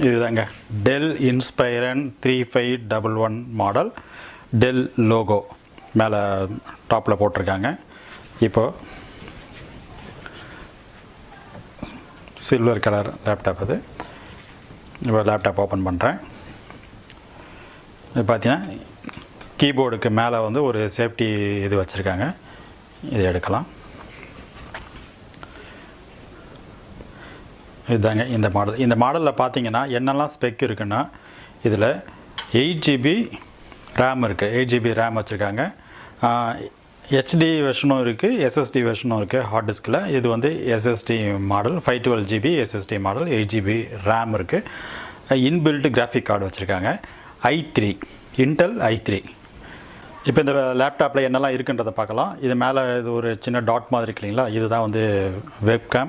இதுதாங்க Dell Inspiron 3511 model. Dell logo மேலே டாப்பில் போட்டிருக்காங்க. இப்போது சில்வர் கலர் லேப்டாப் அது. இப்போ லேப்டாப் ஓப்பன் பண்ணுறேன். இது பார்த்தீங்கன்னா கீபோர்டுக்கு மேலே வந்து ஒரு சேஃப்டி இது வச்சுருக்காங்க. இது எடுக்கலாம். இதுதாங்க இந்த மாடல். இந்த மாடலில் பார்த்தீங்கன்னா என்னெல்லாம் ஸ்பெக் இருக்குன்னா, இதில் 8GB ரேம் இருக்குது. 8GB ரேம் வச்சுருக்காங்க. ஹெச்டி வெர்ஷனும் இருக்குது, எஸ்எஸ்டி வெர்ஷனும் இருக்குது ஹார்ட் டிஸ்கில். இது வந்து SSD model 512GB SSD model. 8GB RAM இருக்குது. இன்பில்ட் கிராஃபிக் கார்டு வச்சுருக்காங்க. i3 Intel i3. இப்போ இந்த லேப்டாப்பில் என்னெல்லாம் இருக்குன்றதை பார்க்கலாம். இது மேலே இது ஒரு சின்ன டாட் மாதிரி இருக்கு இல்லைங்களா, இதுதான் வந்து வெப்கேம்.